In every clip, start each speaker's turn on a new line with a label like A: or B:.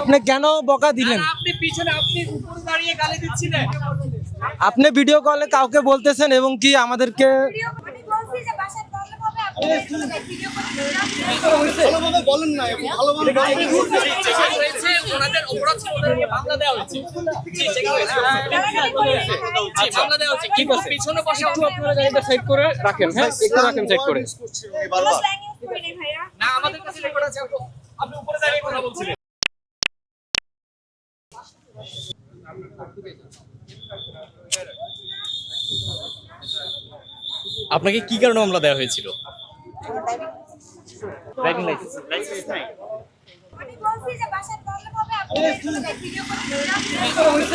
A: আপনি কেন বকা দিলেন?
B: আপনি পিছনে আপনি উপরে দাঁড়িয়ে গালি দিচ্ছিলেন।
A: আপনি ভিডিও কলে কাউকে বলতেছেন এবং কি আমাদেরকে
C: ভালোভাবে বলেন না, ভালোভাবে
B: হয়েছে ওনাদের অপরাধ ছিল, ওদেরকে মামলা দেওয়া হয়েছে। জি, চেক হয়েছে। জি, মামলা দেওয়া হয়েছে। কি বলছে? পিছনে বসে
D: আপনারা গাড়িটা সাইড করে রাখেন, হ্যাঁ একটু রাখেন সাইড করে।
C: বারবার
B: না, আমাদের কাছে রেকর্ড আছে। আপনি উপরে দাঁড়িয়ে কথা বলছিলেন। আপনাকে কি কারণে মামলা দেওয়া হয়েছিল? ড্রাইভিং লাইসেন্স নাই।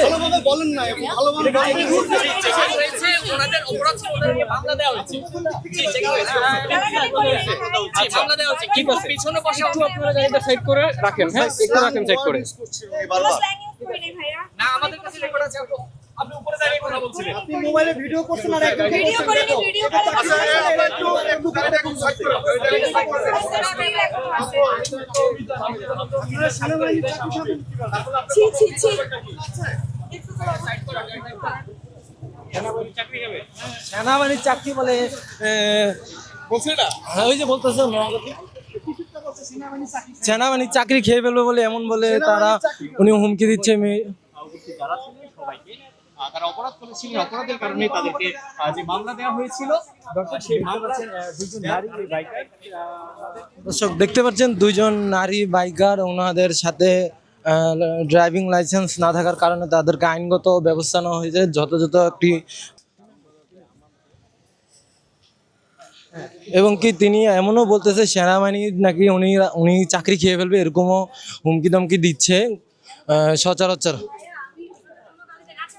C: ভালোভাবে বলেন না, ভালোভাবে
B: হয়েছে ওনাদের অপরাধ ছিল, ওদেরকে মামলা দেওয়া হয়েছে। জি, চেক হয়েছে। জি, মামলা দেওয়া হয়েছে। কি বলছে? পিছনে বসে
D: আপনারা গাড়িটা সাইড করে রাখেন, হ্যাঁ একটু রাখেন সাইড করে।
C: বারবার
B: না, আমাদের কাছে রেকর্ড আছে। আপনি উপরে দাঁড়িয়ে কথা বলছিলেন।
C: আপনি মোবাইলে ভিডিও করছেন আর ভিডিও করে ভিডিও করে একটু একটু সাইড করো।
E: ছি ছি ছি
A: সেনাবাহিনীর চাকরি বলে
C: বলছেন না?
A: ওই যে বলতেছে সেনাবাহিনীর চাকরি খেয়ে ফেলবে বলে এমন বলে তারা উনি হুমকি দিচ্ছে
B: যারা ছিলেন সবাইকে তারা অপরাধ করেছিলেন, অপরাধের কারণে তাদেরকে যে মামলা দেওয়া হয়েছিল, সেই মামলা দুজন নারী বাইকার।
A: দর্শক দেখতে পাচ্ছেন দুইজন নারী বাইকার, ওনাদের সাথে ড্রাইভিং লাইসেন্স না থাকার কারণে তাদেরকে আইনগত ব্যবস্থা নেওয়া হয়েছে। যথাযথ একটি এবং কি তিনি এমনও বলতেছে সেনাবাহিনী নাকি উনি চাকরি খেয়ে ফেলবে, এরকমও হুমকি দমকি দিচ্ছে সচরাচর।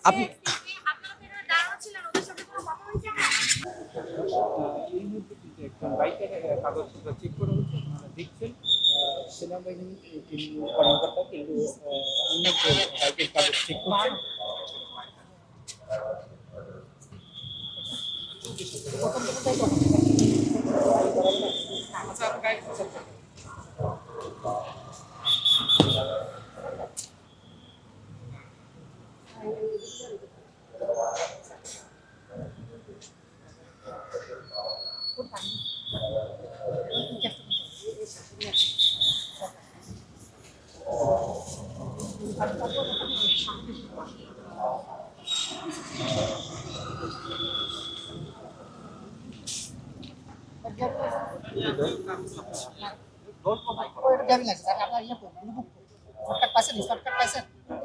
A: আপনি
D: কাগজপত্র চেক করে দেখছেন সেনাবাহিনী কর্মকর্তা কিন্তু বাইকের কাগজ চেক করছেন।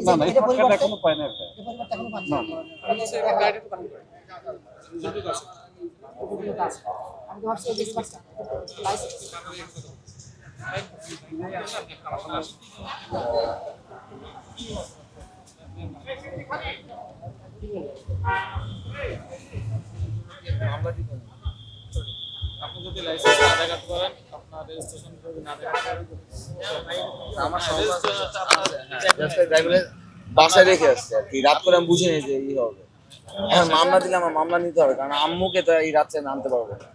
C: না না, এটা এখনো পায় না।
D: আপনি যদি লাইসেন্স না দেখাতে পারেন, আপনার রেজিস্ট্রেশন যদি না দেখাতে পারেন,
F: আমার বাসায় রেখে আসছে আর কি। রাত করে আমি বুঝিনি যে ই হবে। এখন মামলা দিলে আমার মামলা নিতে হবে, কারণ আম্মুকে তো এই রাত্রে আনতে পারবো না।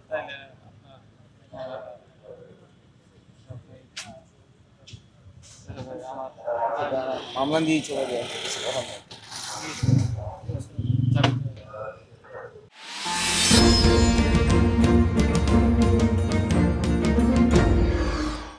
F: মামলা দিয়ে চলে যায়।